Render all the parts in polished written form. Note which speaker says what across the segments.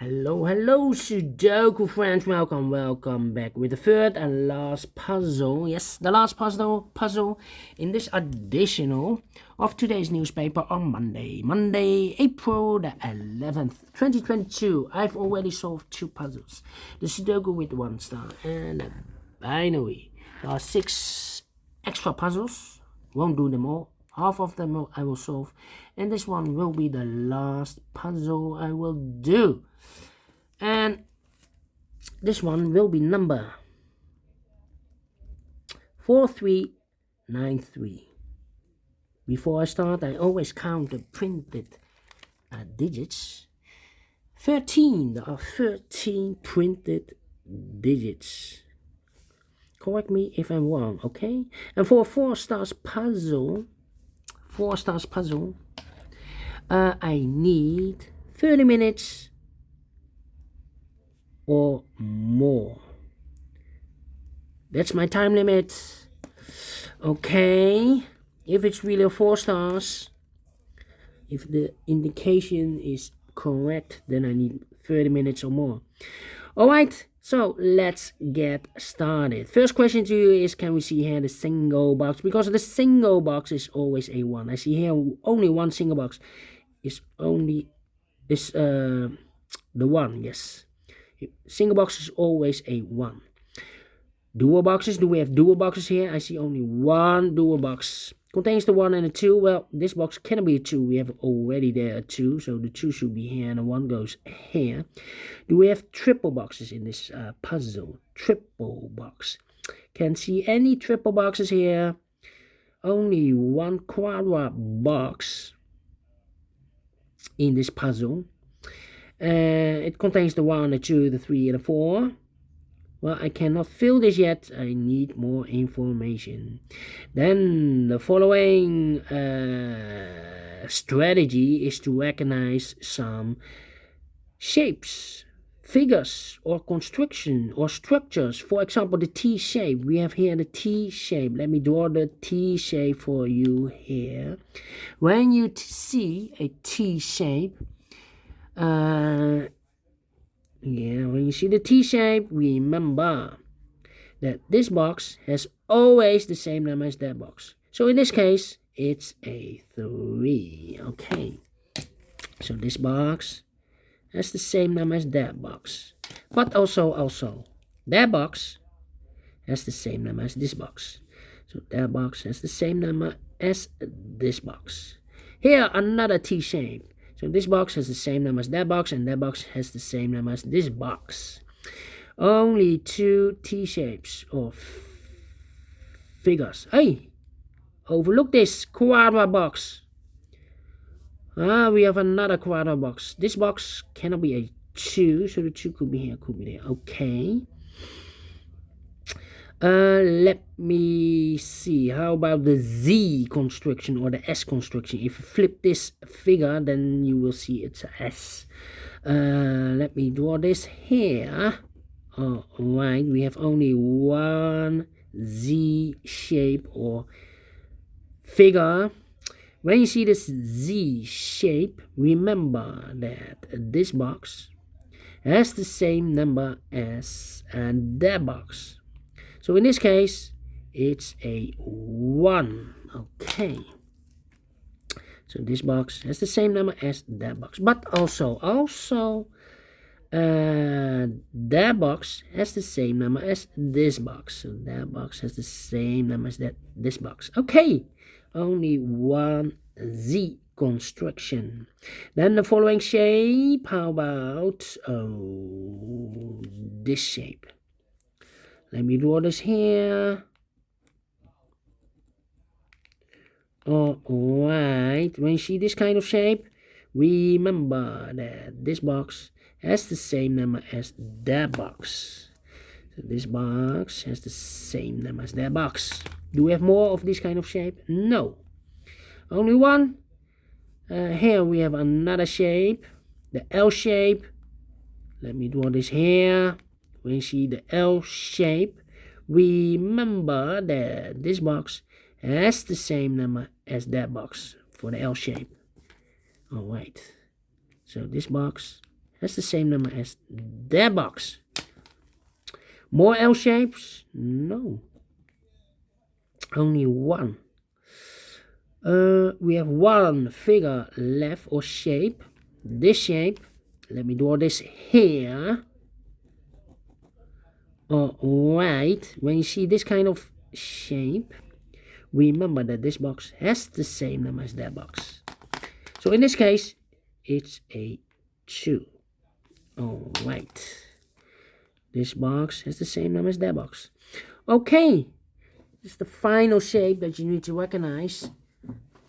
Speaker 1: Hello, Sudoku friends. Welcome back with the third and last puzzle. Yes, the last puzzle in this additional of today's newspaper on Monday, April the 11th, 2022. I've already solved two puzzles. The Sudoku with 1 star and the binary. There are 6 extra puzzles. Won't do them all. Half of them I will solve, and this one will be the last puzzle I will do. And this one will be number 4393. Before I start, I always count the printed digits. 13. There are 13 printed digits. Correct me if I'm wrong, okay? And for a 4 stars puzzle, I need 30 minutes or more. That's my time limit. Okay, if it's really 4 stars, if the indication is correct, then I need 30 minutes or more. Alright, so let's get started. First question to you is, can we see here the single box? Because the single box is always a 1. I see here only one single box is the 1. Yes, single box is always a 1. Dual boxes, do we have dual boxes here? I see only one dual box. Contains the 1 and a 2. Well, this box cannot be a 2. We have already there a 2, so the 2 should be here and the 1 goes here. Do we have triple boxes in this puzzle? Triple box. Can't see any triple boxes here. Only one quadra box in this puzzle. It contains the 1, the 2, the 3, and the 4. Well, I cannot fill this yet. I need more information. Then the following strategy is to recognize some shapes, figures, or construction or structures. For example, the T shape. We have here the T shape. Let me draw the T shape for you here. When you see a T shape, when you see the T shape, remember that this box has always the same number as that box. So in this case, it's a 3. Okay. So this box has the same number as that box. But also, that box has the same number as this box. So that box has the same number as this box. Here, another T shape. So this box has the same number as that box, and that box has the same number as this box. Only 2 T shapes or figures. Hey, overlook this quadra box. We have another quadra box. This box cannot be a 2, so the 2 could be here, could be there. Okay. Let me see. How about the Z construction or the S construction? If you flip this figure, then you will see it's a S. Let me draw this here. Alright, we have only one Z shape or figure. When you see this Z shape, remember that this box has the same number as that box. So in this case, it's a 1. Okay. So this box has the same number as that box. But also, that box has the same number as this box. So that box has the same number as this box. Okay. Only one Z construction. Then the following shape. How about this shape? Let me draw this here. Alright, when you see this kind of shape, remember that this box has the same number as that box. So this box has the same number as that box. Do we have more of this kind of shape? No. Only one. Here we have another shape, the L shape. Let me draw this here. When you see the L shape, remember that this box has the same number as that box for the L shape. Alright, so this box has the same number as that box. More L shapes? No. Only one. We have one figure left or shape. This shape. Let me draw this here. Alright. When you see this kind of shape, remember that this box has the same number as that box. So in this case, it's a 2. Alright. This box has the same number as that box. Okay. This is the final shape that you need to recognize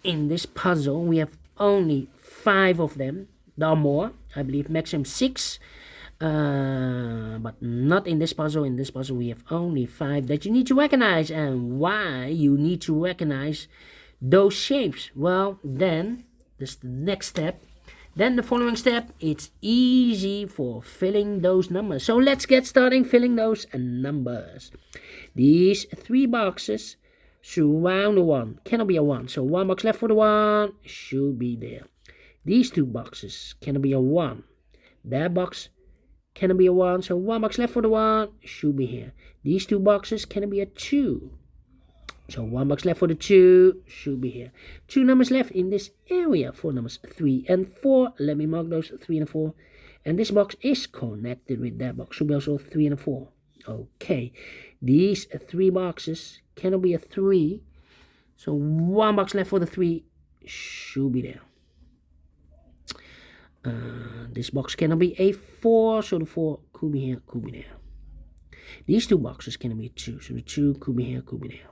Speaker 1: in this puzzle. We have only 5 of them. There are more. I believe maximum 6. But not in this puzzle. In this puzzle we have only 5 that you need to recognize. And why you need to recognize those shapes? Well, then this is the next step. Then the following step, it's easy for filling those numbers. So let's get started filling those numbers. These 3 boxes surround the 1. Cannot be a 1. So 1 box left for the 1 should be there. These 2 boxes cannot be a 1. That box cannot be a 1. So 1 box left for the 1 should be here. These 2 boxes cannot be a 2. So 1 box left for the 2 should be here. 2 numbers left in this area for numbers 3 and 4. Let me mark those 3 and 4. And this box is connected with that box. Should be also 3 and a 4. Okay. These 3 boxes cannot be a 3. So 1 box left for the 3 should be there. This box cannot be a 4. So the 4 could be here, could be there. These 2 boxes cannot be a 2. So the 2 could be here, could be there.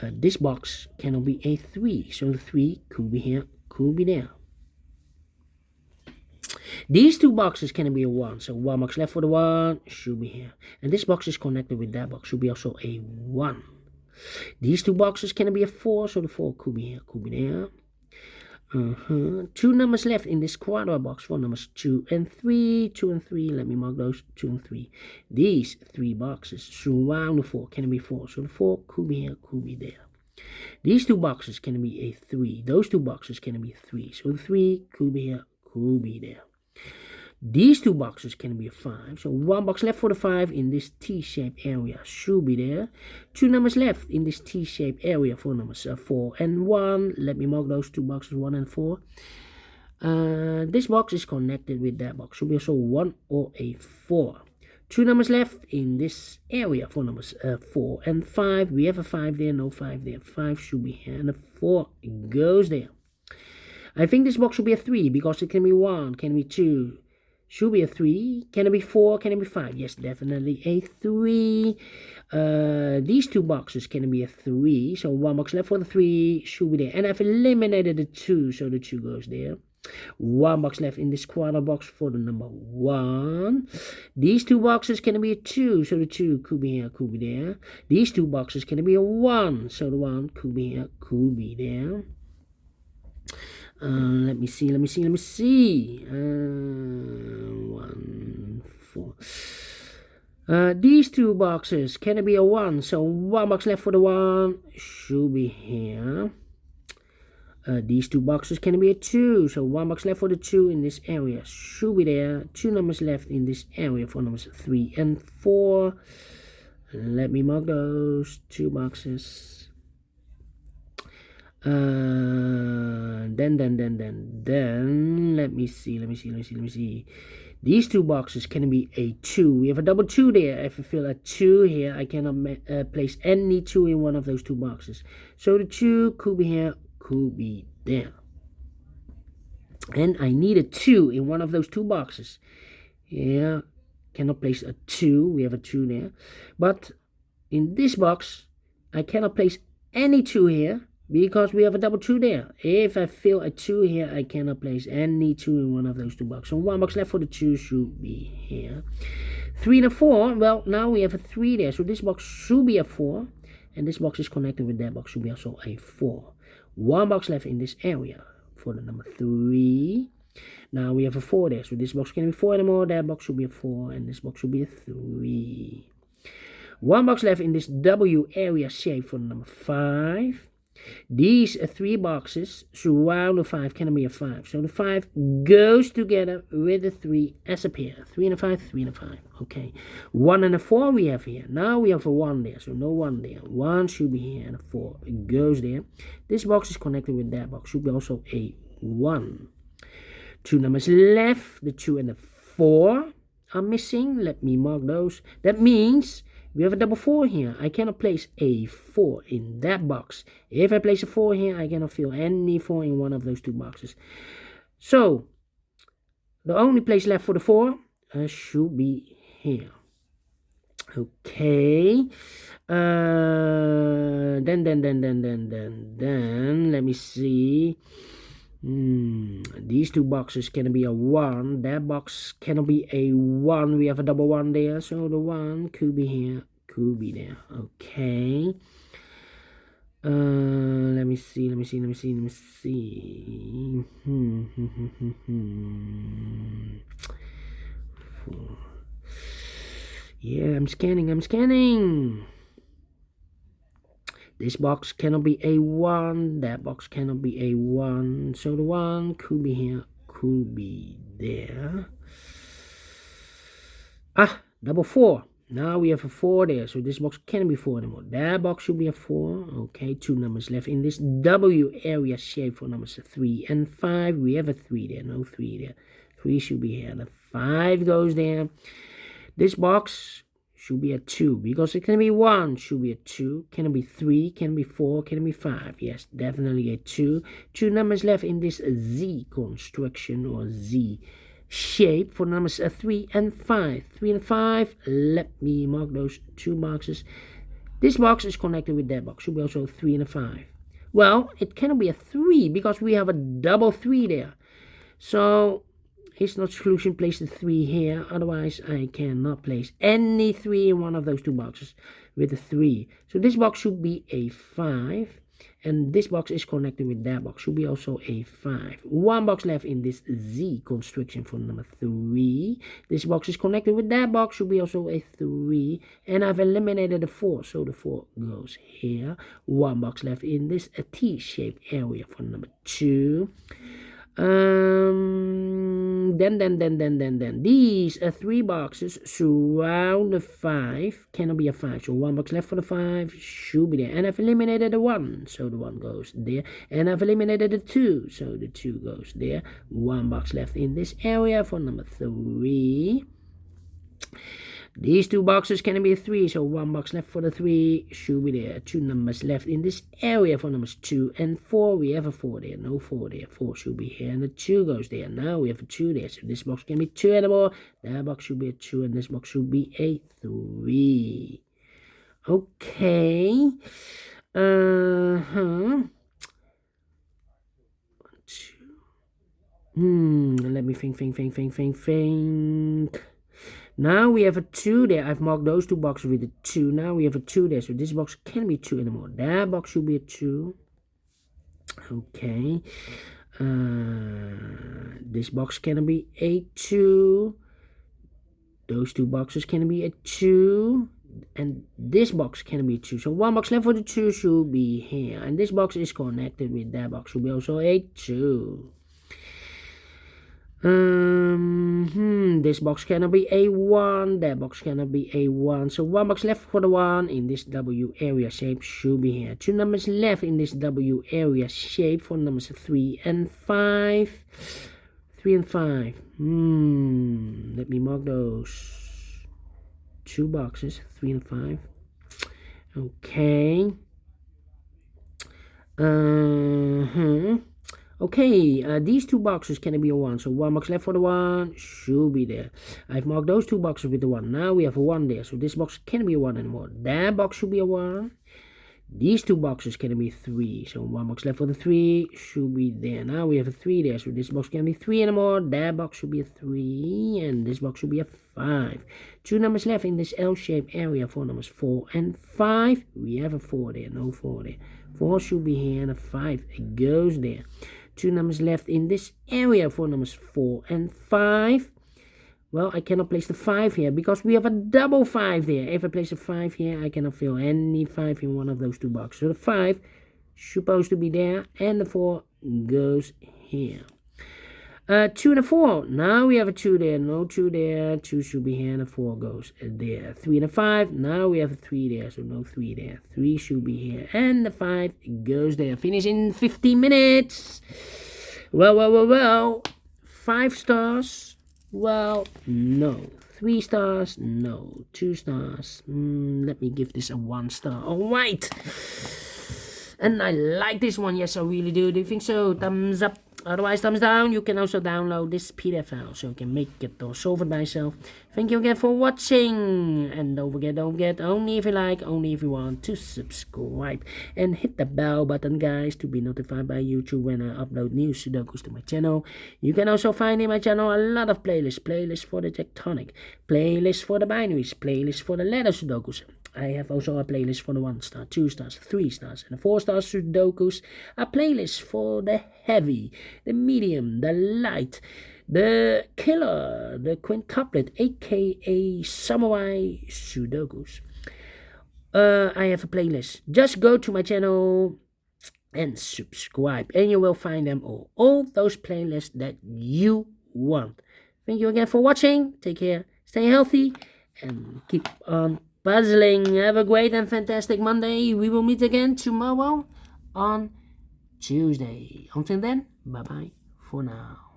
Speaker 1: This box cannot be a 3, so the 3 could be here, could be there. These 2 boxes cannot be a 1, so 1 box left for the 1 should be here. And this box is connected with that box, should be also a 1. These 2 boxes cannot be a 4, so the 4 could be here, could be there. 2 numbers left in this quadra box for numbers 2 and 3. 2 and 3, let me mark those 2 and 3. These 3 boxes surround the 4, can be 4. So the 4 could be here, could be there. These 2 boxes can be a 3. Those 2 boxes can be 3. So the 3 could be here, could be there. These 2 boxes can be a 5. So 1 box left for the 5 in this T-shaped area should be there. 2 numbers left in this T-shaped area for numbers 4 and 1. Let me mark those 2 boxes 1 and 4. This box is connected with that box. Should be also 1 or a 4. 2 numbers left in this area for numbers 4 and 5. We have a 5 there, no 5 there. 5 should be here and a 4 goes there. I think this box should be a 3 because it can be 1, can be 2. Should be a 3. Can it be 4? Can it be 5? Yes, definitely a 3. These 2 boxes can be a 3. So 1 box left for the 3 should be there. And I've eliminated the 2, so the 2 goes there. 1 box left in this quarter box for the number 1. These 2 boxes can be a 2, so the 2 could be here, could be there. These 2 boxes can be a 1, so the 1 could be here, could be there. Let me see. 1, 4. These 2 boxes can be a 1, so 1 box left for the 1 should be here. These 2 boxes can be a 2, so 1 box left for the 2 in this area should be there. 2 numbers left in this area for numbers 3 and 4. Let me mark those 2 boxes. Then let me see. These 2 boxes can be a 2. We have a double 2 there. If I fill a 2 here, I cannot place any 2 in one of those 2 boxes. So the 2 could be here, could be there. And I need a 2 in one of those 2 boxes. Yeah, cannot place a 2. We have a 2 there. But in this box, I cannot place any 2 here, because we have a double 2 there. If I fill a 2 here, I cannot place any 2 in one of those 2 boxes. So 1 box left for the 2 should be here. 3 and a 4. Well, now we have a 3 there. So this box should be a 4. And this box is connected with that box. Should be also a 4. 1 box left in this area for the number 3. Now we have a 4 there. So this box can be 4 anymore. That box should be a 4. And this box should be a 3. 1 box left in this W area shape for the number 5. These 3 boxes surround the 5 cannot be a 5. So the 5 goes together with the 3 as a pair. 3 and a 5, 3 and a 5. Okay. 1 and a 4 we have here. Now we have a 1 there. So no 1 there. 1 should be here and a 4 goes there. This box is connected with that box. Should be also a 1. 2 numbers left. The 2 and the 4 are missing. Let me mark those. That means we have a double 4 here. I cannot place a 4 in that box. If I place a 4 here, I cannot fill any 4 in one of those 2 boxes. So, the only place left for the 4 should be here. Okay. Then, let me see. These 2 boxes can be a 1. That box cannot be a 1. We have a double 1 there. So the 1 could be here, could be there. Okay. Let me see. Yeah, I'm scanning. This box cannot be a 1. That box cannot be a 1. So the 1 could be here, could be there. Double 4. Now we have a 4 there. So this box cannot be 4 anymore. That box should be a 4. Okay, 2 numbers left in this W area shape for numbers 3 and 5. We have a 3 there. No 3 there. 3 should be here. The 5 goes there. This box should be a 2 because it can be 1, should be a 2, can it be 3, can it be 4, can it be 5? Yes, definitely a 2. 2 numbers left in this Z construction or Z shape for numbers 3 and 5. 3 and 5, let me mark those 2 boxes. This box is connected with that box, should be also 3 and a 5. Well, it cannot be a 3 because we have a double 3 there. So it's not solution, place the 3 here, otherwise I cannot place any 3 in one of those 2 boxes with a 3. So this box should be a 5, and this box is connected with that box, should be also a 5. 1 box left in this Z construction for number 3. This box is connected with that box, should be also a 3, and I've eliminated the 4, so the 4 goes here. 1 box left in this T-shaped area for number 2. Then these 3 boxes surround the 5, cannot be a 5, so 1 box left for the 5 should be there, and I've eliminated the 1, so the 1 goes there, and I've eliminated the 2, so the 2 goes there. 1 box left in this area for number 3. These 2 boxes can be a 3, so 1 box left for the 3 should be there. 2 numbers left in this area for numbers 2 and 4. We have a 4 there, no 4 there. 4 should be here, and the 2 goes there. Now we have a 2 there, so this box can be 2 anymore. That box should be a 2, and this box should be a 3. Okay. Let me think. Now we have a 2 there. I've marked those 2 boxes with a 2. Now we have a 2 there. So this box can't be 2 anymore. That box should be a 2. Okay. This box can be a 2. Those 2 boxes can be a 2. And this box can be 2. So 1 box left for the 2 should be here. And this box is connected with that box. Should be also a 2. This box cannot be a 1, that box cannot be a 1, so 1 box left for the 1 in this W area shape should be here. 2 numbers left in this W area shape for numbers 3 and 5. 3 and 5. Let me mark those 2 boxes, 3 and 5. Okay. Okay, these 2 boxes can be a 1, so 1 box left for the 1 should be there. I've marked those 2 boxes with the 1. Now we have a 1 there, so this box can't be a 1 anymore. That box should be a 1. These 2 boxes can be 3, so 1 box left for the 3 should be there. Now we have a 3 there, so this box can't be 3 anymore. That box should be a 3, and this box should be a 5. 2 numbers left in this L-shaped area for numbers 4 and 5. We have a 4 there, no 4 there. 4 should be here, and a 5 it goes there. 2 numbers left in this area for numbers 4 and 5. Well, I cannot place the 5 here because we have a double 5 there. If I place a 5 here, I cannot fill any 5 in one of those 2 boxes. So the 5 supposed to be there, and the 4 goes here. 2 and a 4. Now we have a 2 there. No 2 there. 2 should be here and a 4 goes there. 3 and a 5. Now we have a 3 there. So no 3 there. 3 should be here. And the 5 goes there. Finish in 15 minutes. Well. 5 stars. Well, no. 3 stars. No. 2 stars. Let me give this a 1 star. Alright. And I like this one. Yes, I really do. Do you think so? Thumbs up. Otherwise, thumbs down. You can also download this PDF file so you can make it or solve it by yourself. Thank you again for watching. And don't forget, only if you like, only if you want, to subscribe. And hit the bell button, guys, to be notified by YouTube when I upload new Sudokus to my channel. You can also find in my channel a lot of playlists. Playlists for the Tectonic, playlists for the binaries, playlists for the letter Sudokus. I have also a playlist for the 1 star, 2 stars, 3 stars, and the 4 star Sudokus. A playlist for the heavy, the medium, the light, the killer, the quintuplet, a.k.a. Samurai Sudokus. I have a playlist. Just go to my channel and subscribe, and you will find them all those playlists that you want. Thank you again for watching. Take care, stay healthy, and keep on puzzling. Have a great and fantastic Monday. We will meet again tomorrow on Tuesday. Until then, bye bye for now.